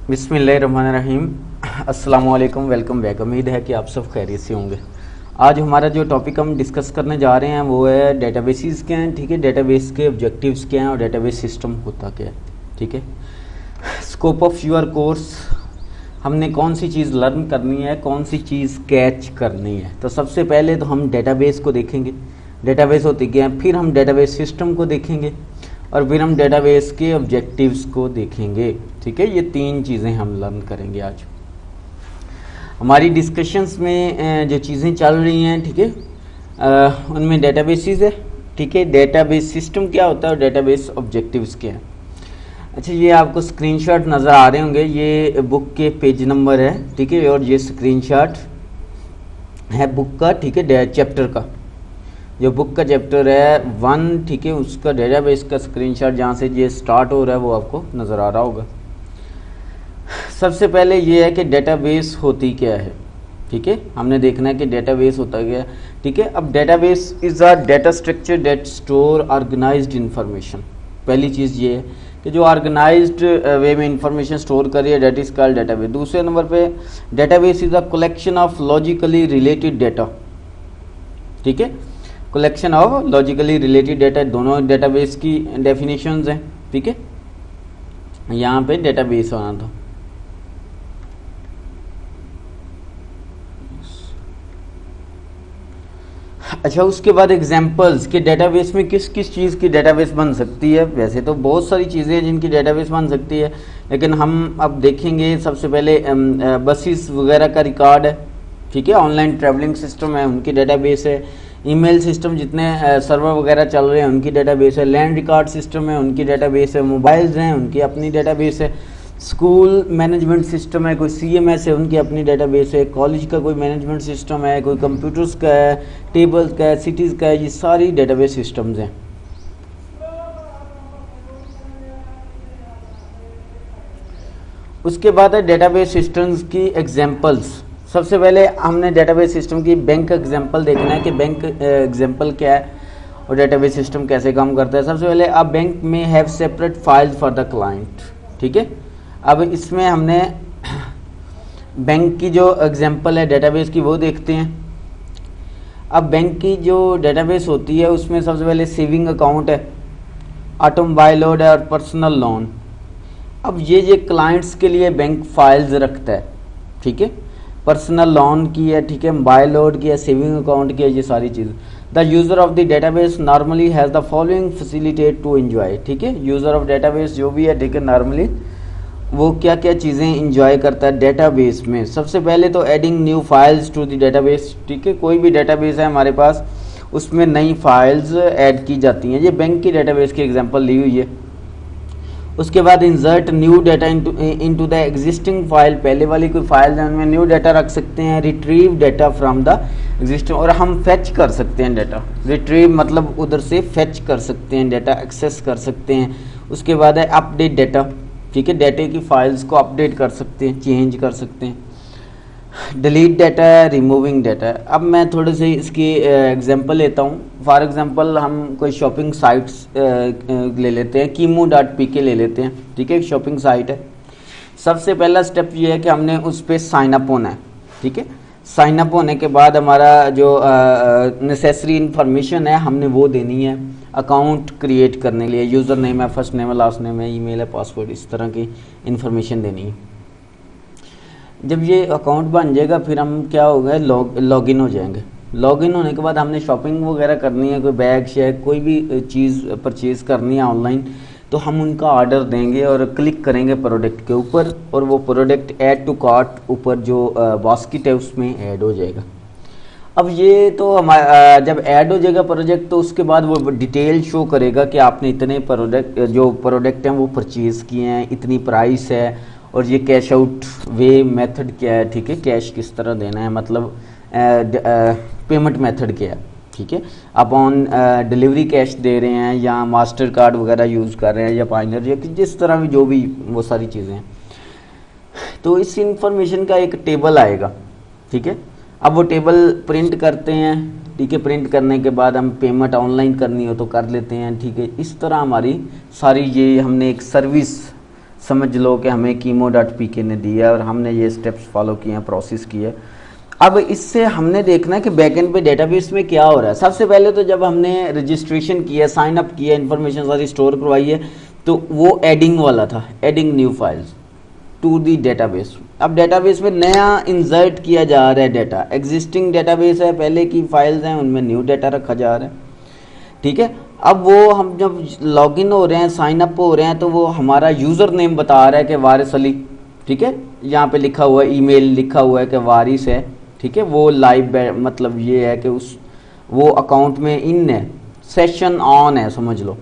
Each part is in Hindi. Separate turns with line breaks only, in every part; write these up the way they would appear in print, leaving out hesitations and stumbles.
बिस्मिल्लाहिर्रहमानिर्रहीम। अस्सलाम वालेकुम, वेलकम बैक। उम्मीद है कि आप सब खैरियत से होंगे। आज हमारा जो टॉपिक हम डिस्कस करने जा रहे हैं वो है डेटाबेसेस क्या हैं, ठीक है। डेटाबेस के ऑब्जेक्टिव्स क्या हैं और डेटाबेस सिस्टम होता क्या है, ठीक है। स्कोप ऑफ योर कोर्स, हमने कौन सी चीज़ लर्न करनी है, कौन सी चीज़ कैच करनी है। तो सबसे पहले तो हम डेटाबेस को देखेंगे, डेटाबेस होती क्या है, फिर हम डेटाबेस सिस्टम को देखेंगे और फिर हम डेटाबेस के ऑब्जेक्टिव्स को देखेंगे, ठीक है। ये तीन चीज़ें हम लर्न करेंगे आज हमारी डिस्कशंस में। जो चीज़ें चल रही हैं, ठीक है, उनमें डेटाबेसेस है, ठीक है। डेटाबेस सिस्टम क्या होता है और डेटाबेस ऑब्जेक्टिव्स क्या है। अच्छा, ये आपको स्क्रीनशॉट नज़र आ रहे होंगे, ये बुक के पेज नंबर है, ठीक है। और ये स्क्रीनशॉट है बुक का, ठीक है, चैप्टर का। जो बुक का चैप्टर है 1, ठीक है, उसका डेटाबेस का स्क्रीनशॉट जहाँ से ये स्टार्ट हो रहा है वो आपको नज़र आ रहा होगा। सबसे पहले ये है कि डेटाबेस होती क्या है, ठीक है। हमने देखना है कि डेटाबेस होता क्या है, ठीक है। अब database is a data structure that store organised information. पहली चीज़ ये है कि जो ऑर्गेनाइज्ड वे में इंफॉर्मेशन स्टोर करी है, डेट इज़ कॉल्ड डेटाबेस। दूसरे नंबर पे database is a collection of logically related data, ठीक है। Collection of logically related data, दोनों डेटाबेस की डेफिनेशंस हैं, ठीक है। यहाँ पे डेटाबेस होना था। अच्छा, उसके बाद एग्जांपल्स कि डेटाबेस में किस किस चीज़ की डेटाबेस बन सकती है। वैसे तो बहुत सारी चीज़ें हैं जिनकी डेटाबेस बन सकती है, लेकिन हम अब देखेंगे सबसे पहले बसेस वगैरह का रिकॉर्ड है, ठीक है। ऑनलाइन ट्रैवलिंग सिस्टम है, उनकी डेटाबेस है। ईमेल सिस्टम जितने सर्वर वगैरह चल रहे हैं उनकी डेटाबेस है। लैंड रिकॉर्ड सिस्टम है, उनकी डेटाबेस है। मोबाइल्स हैं, उनकी अपनी डेटाबेस है। स्कूल मैनेजमेंट सिस्टम है, कोई CMS है, उनकी अपनी डेटाबेस है। कॉलेज का कोई मैनेजमेंट सिस्टम है, कोई कंप्यूटर्स का है, टेबल्स का है, सिटीज़ का है। ये सारी डेटाबेस सिस्टम्स हैं। उसके बाद है डेटाबेस सिस्टम्स की एग्जांपल्स। सबसे पहले हमने डेटाबेस सिस्टम की बैंक एग्जांपल देखना है कि बैंक एग्जांपल क्या है और डेटाबेस सिस्टम कैसे काम करता है। सबसे पहले अब बैंक में have separate files for the client, ठीक है। अब इसमें हमने बैंक की जो एग्जांपल है डेटाबेस की वो देखते हैं। अब बैंक की जो डेटाबेस होती है उसमें सबसे पहले सेविंग अकाउंट है, ऑटोमोबाइल लोन है और पर्सनल लोन। अब ये क्लाइंट्स के लिए बैंक फाइल्स रखता है, ठीक है। पर्सनल लोन की है, ठीक है, मोबाइल लोन की है, सेविंग अकाउंट की है, ये सारी चीज़। The user of the database normally has the following facilitate to enjoy, ठीक है। यूज़र ऑफ डेटाबेस जो भी है, ठीक है, नॉर्मली वो क्या क्या चीज़ें इंजॉय करता है डेटाबेस में। सबसे पहले तो adding new files to the database, ठीक है। कोई भी डेटाबेस है हमारे पास उसमें नई फाइल्स ऐड की जाती हैं। ये बैंक की डेटाबेस की एग्जांपल ली हुई है। उसके बाद insert new data into the existing file, पहले वाली कोई फाइल है उनमें न्यू डाटा रख सकते हैं। Retrieve data from the existing, और हम फेच कर सकते हैं डाटा। रिट्रीव मतलब उधर से फेच कर सकते हैं डाटा, एक्सेस कर सकते हैं। उसके बाद है अपडेट डाटा, ठीक है, डाटा की फाइल्स को अपडेट कर सकते हैं, चेंज कर सकते हैं। डिलीट डाटा है, रिमूविंग डाटा है। अब मैं थोड़े से इसकी एग्जांपल लेता हूँ। फॉर एग्जांपल हम कोई शॉपिंग साइट्स ले लेते हैं, Kimo.pk ले लेते हैं, ठीक है, एक शॉपिंग साइट है। सबसे पहला स्टेप ये है कि हमने उस पर साइन अप होना है, ठीक है। साइन अप होने के बाद हमारा जो नेसेसरी इन्फॉर्मेशन है हमने वो देनी है अकाउंट क्रिएट करने के लिए। यूज़र नेम है, फर्स्ट नेम है, लास्ट नेम है, ईमेल है, पासवर्ड, इस तरह की इन्फॉर्मेशन देनी है। जब ये अकाउंट बन जाएगा फिर हम क्या हो गए, लॉगिन हो जाएंगे। लॉगिन होने के बाद हमने शॉपिंग वगैरह करनी है, कोई बैग शेग कोई भी चीज़ परचेज़ करनी है ऑनलाइन, तो हम उनका ऑर्डर देंगे और क्लिक करेंगे प्रोडक्ट के ऊपर और वो प्रोडक्ट ऐड टू कार्ट ऊपर जो बास्केट है उसमें ऐड हो जाएगा। अब ये तो हमारा जब ऐड हो जाएगा प्रोडक्ट तो उसके बाद वो डिटेल शो करेगा कि आपने इतने प्रोडक्ट हैं वो परचेज़ किए हैं, इतनी प्राइस है और ये कैश आउट वे मेथड क्या है, ठीक है, कैश किस तरह देना है, मतलब पेमेंट मेथड क्या है, ठीक है। आप ऑन डिलीवरी कैश दे रहे हैं या मास्टर कार्ड वगैरह यूज़ कर रहे हैं या पाइनर या जिस तरह भी जो भी वो सारी चीज़ें हैं। तो इस इंफॉर्मेशन का एक टेबल आएगा, ठीक है। अब वो टेबल प्रिंट करते हैं, ठीक है। प्रिंट करने के बाद हम पेमेंट ऑनलाइन करनी हो तो कर लेते हैं, ठीक है। इस तरह हमारी सारी ये हमने एक सर्विस समझ लो कि हमें chemo.pk ने दिया और हमने ये स्टेप्स फॉलो किए हैं, प्रोसेस किए। अब इससे हमने देखना है कि बैकएंड पे डेटाबेस में क्या हो रहा है। सबसे पहले तो जब हमने रजिस्ट्रेशन किया, साइन अप किया, इन्फॉर्मेशन सारी स्टोर करवाई है, तो वो एडिंग वाला था, adding new files to the database. अब डेटाबेस में नया इंसर्ट किया जा रहा है डाटा, एग्जिस्टिंग डेटाबेस है, पहले की फाइल्स हैं, उनमें न्यू डाटा रखा जा रहा है, ठीक है। अब वो हम जब लॉगिन हो रहे हैं, साइन अप हो रहे हैं, तो वो हमारा यूज़र नेम बता रहा है कि वारिस अली, ठीक है, यहाँ पे लिखा हुआ है, ईमेल लिखा हुआ है कि वारिस है, ठीक है। वो लाइव मतलब ये है कि उस वो अकाउंट में इन है, सेशन ऑन है, समझ लो।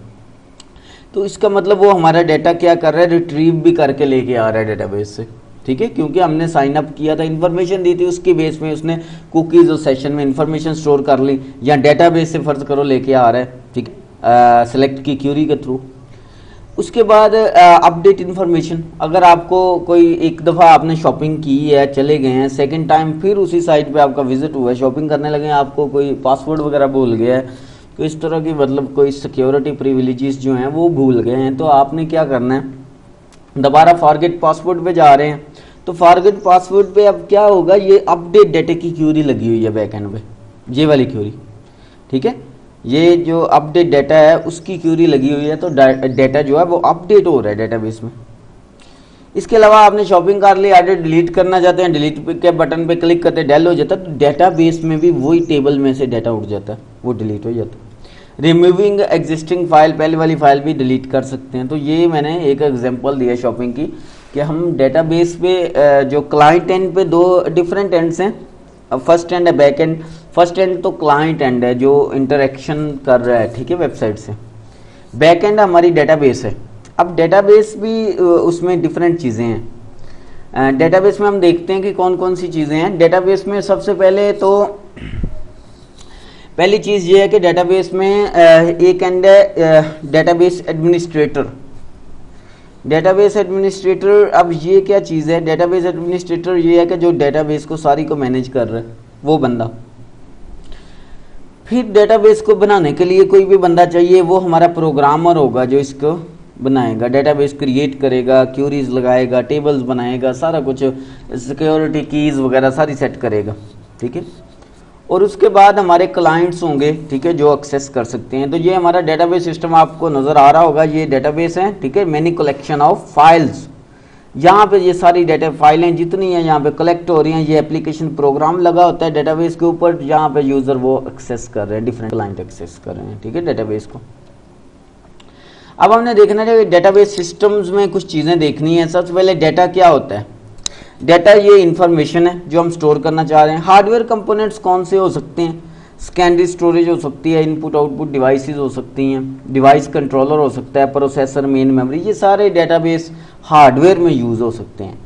तो इसका मतलब वो हमारा डाटा क्या कर रहा है, रिट्रीव भी करके लेके आ रहा है डेटाबेस से, ठीक है, क्योंकि हमने साइन अप किया था, इन्फॉर्मेशन दी थी, उसके बेस में उसने कुकीज़ और सेशन में इन्फॉर्मेशन स्टोर कर ली, या डेटाबेस से फर्ज करो लेके आ रहा है, ठीक है, सेलेक्ट की क्यूरी के थ्रू। उसके बाद अपडेट इन्फॉर्मेशन, अगर आपको कोई एक दफ़ा आपने शॉपिंग की है, चले गए हैं, सेकंड टाइम फिर उसी साइट पे आपका विजिट हुआ है, शॉपिंग करने लगे हैं, आपको कोई पासवर्ड वगैरह भूल गया है, तो इस तरह की मतलब कोई सिक्योरिटी प्रिविलेजेस जो हैं वो भूल गए हैं, तो आपने क्या करना है, दोबारा फॉरगेट पासवर्ड पे जा रहे हैं। तो फॉरगेट पासवर्ड पे अब क्या होगा, ये अपडेट डाटा की क्यूरी लगी हुई है बैकएंड पे, ये वाली क्यूरी, ठीक है, ये जो अपडेट डाटा है उसकी क्यूरी लगी हुई है, तो डाटा जो है वो अपडेट हो रहा है डेटाबेस में। इसके अलावा आपने शॉपिंग कर ली, आगे डिलीट करना चाहते हैं, डिलीट के बटन पे क्लिक करते डेल हो जाता है, तो डेटाबेस में भी वही टेबल में से डाटा उठ जाता है, वो डिलीट हो जाता है। रिमूविंग एग्जिस्टिंग फाइल, पहले वाली फाइल भी डिलीट कर सकते हैं। तो ये मैंने एक एग्जांपल दिया शॉपिंग की कि हम डेटाबेस पे जो क्लाइंट एंड पे दो डिफरेंट एंड्स हैं, फर्स्ट एंड है बैक एंड। फर्स्ट एंड तो क्लाइंट एंड है जो इंटरेक्शन कर रहा है, ठीक है, वेबसाइट से। बैक एंड हमारी डेटाबेस है। अब डेटाबेस भी उसमें डिफरेंट चीज़ें हैं। डेटाबेस में हम देखते हैं कि कौन कौन सी चीज़ें हैं। डेटाबेस में सबसे पहले तो पहली चीज़ ये है कि डेटाबेस में एक एंड है डेटाबेस एडमिनिस्ट्रेटर। डेटाबेस एडमिनिस्ट्रेटर, अब ये क्या चीज़ है? डेटाबेस एडमिनिस्ट्रेटर ये है कि जो डेटाबेस को सारी को मैनेज कर रहा है वो बंदा। फिर डेटाबेस को बनाने के लिए कोई भी बंदा चाहिए, वो हमारा प्रोग्रामर होगा जो इसको बनाएगा, डेटाबेस क्रिएट करेगा, क्यूरीज लगाएगा, टेबल्स बनाएगा, सारा कुछ सिक्योरिटी कीज़ वगैरह सारी सेट करेगा, ठीक है। और उसके बाद हमारे क्लाइंट्स होंगे, ठीक है, जो एक्सेस कर सकते हैं। तो ये हमारा डेटाबेस सिस्टम आपको नज़र आ रहा होगा, ये डेटाबेस है, ठीक है, मैनी कलेक्शन ऑफ फाइल्स। यहाँ पे ये सारी डाटा फाइलें जितनी हैं यहाँ पे कलेक्ट हो रही हैं। ये एप्लीकेशन प्रोग्राम लगा होता है डेटाबेस के ऊपर, यहाँ पे यूज़र वो एक्सेस कर रहे हैं, डिफरेंट क्लाइंट एक्सेस कर रहे हैं, ठीक है, डेटाबेस को। अब हमने देखना है डेटाबेस सिस्टम्स में कुछ चीज़ें देखनी है। सबसे पहले डाटा क्या होता है? डाटा ये इंफॉर्मेशन है जो हम स्टोर करना चाह रहे हैं। हार्डवेयर कंपोनेंट्स कौन से हो सकते हैं? सेकेंडरी स्टोरेज हो सकती है, इनपुट आउटपुट डिवाइसेस हो सकती हैं, डिवाइस कंट्रोलर हो सकता है, प्रोसेसर, मेन मेमोरी, ये सारे डेटाबेस हार्डवेयर में यूज़ हो सकते हैं।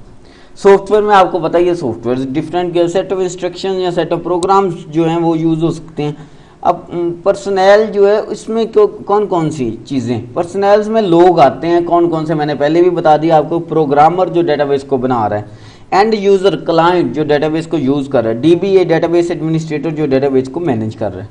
सॉफ्टवेयर में आपको पता ही है, software different set of instruction या सेट ऑफ प्रोग्राम्स जो हैं वो यूज़ हो सकते हैं। अब पर्सनल जो है इसमें कौन कौन सी चीज़ें? पर्सनल्स में लोग आते हैं, कौन कौन से मैंने पहले भी बता दिया आपको। प्रोग्रामर जो डेटाबेस को बना रहा है, एंड यूज़र क्लाइंट जो डेटाबेस को यूज़ कर रहा है, डीबीए डेटाबेस एडमिनिस्ट्रेटर जो डेटाबेस को मैनेज कर रहा है।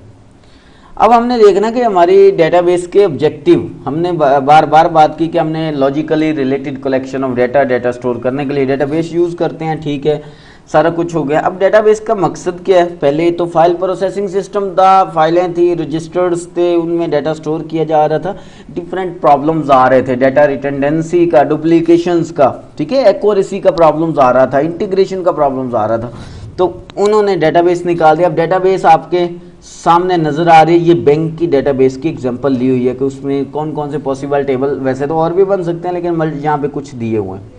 अब हमने देखना कि हमारी डेटाबेस के ऑब्जेक्टिव, हमने बार बार बात की कि हमने logically related collection of data store करने के लिए डेटाबेस यूज़ करते हैं, ठीक है, सारा कुछ हो गया। अब डेटाबेस का मकसद क्या है? पहले तो फाइल प्रोसेसिंग सिस्टम था, फाइलें थी, रजिस्टर्स थे, उनमें डाटा स्टोर किया जा रहा था। डिफरेंट प्रॉब्लम्स आ रहे थे, डाटा रिटेंडेंसी का, डुप्लीकेशंस का, ठीक है, एक्यूरेसी का प्रॉब्लम्स आ रहा था, इंटीग्रेशन का प्रॉब्लम्स आ रहा था। तो उन्होंने डेटाबेस निकाल दिया। अब डेटाबेस आपके सामने नज़र आ रही है, ये बैंक की डेटाबेस की एग्जांपल ली हुई है कि उसमें कौन कौन से पॉसिबल टेबल, वैसे तो और भी बन सकते हैं लेकिन यहाँ पे कुछ दिए हुए हैं।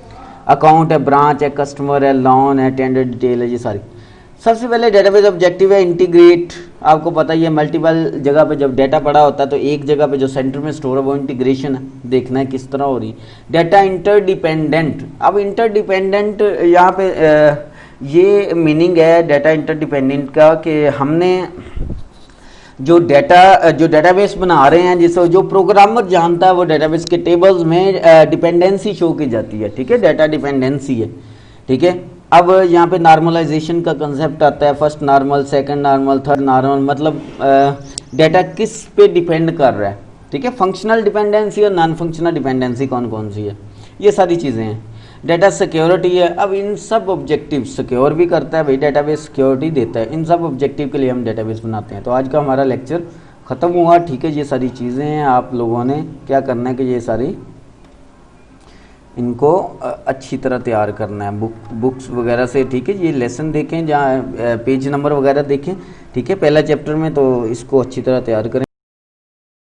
अकाउंट है, ब्रांच है, कस्टमर है, लोन है, टेंडर डिटेल है, ये सारी। सबसे पहले डेटाबेस ऑब्जेक्टिव है इंटीग्रेट। आपको पता ही है, मल्टीपल जगह पे जब डाटा पड़ा होता है तो एक जगह पे जो सेंटर में स्टोर है वो इंटीग्रेशन है, देखना है किस तरह हो रही है। Data interdependent. अब इंटरडिपेंडेंट यहाँ पे ये मीनिंग है डाटा इंटरडिपेंडेंट का कि हमने जो डेटाबेस बना रहे हैं, जिससे जो प्रोग्रामर जानता है वो डेटाबेस के टेबल्स में डिपेंडेंसी शो की जाती है, ठीक है, डाटा डिपेंडेंसी है, ठीक है। अब यहाँ पे नॉर्मलाइजेशन का कंसेप्ट आता है, first normal, second normal, third normal, मतलब डाटा किस पे डिपेंड कर रहा है, ठीक है। फंक्शनल डिपेंडेंसी और नॉन फंक्शनल डिपेंडेंसी कौन कौन सी है? ये सारी चीज़ें हैं। डेटा सिक्योरिटी है, अब इन सब ऑब्जेक्टिव सिक्योर भी करता है भाई, डेटाबेस सिक्योरिटी देता है, इन सब ऑब्जेक्टिव के लिए हम डेटाबेस बनाते हैं। तो आज का हमारा लेक्चर ख़त्म हुआ, ठीक है। ये सारी चीज़ें हैं, आप लोगों ने क्या करना है कि ये सारी इनको अच्छी तरह तैयार करना है बुक्स वगैरह से, ठीक है। ये लेसन देखें, जहाँ पेज नंबर वगैरह देखें, ठीक है, पहला चैप्टर में, तो इसको अच्छी तरह तैयार करें।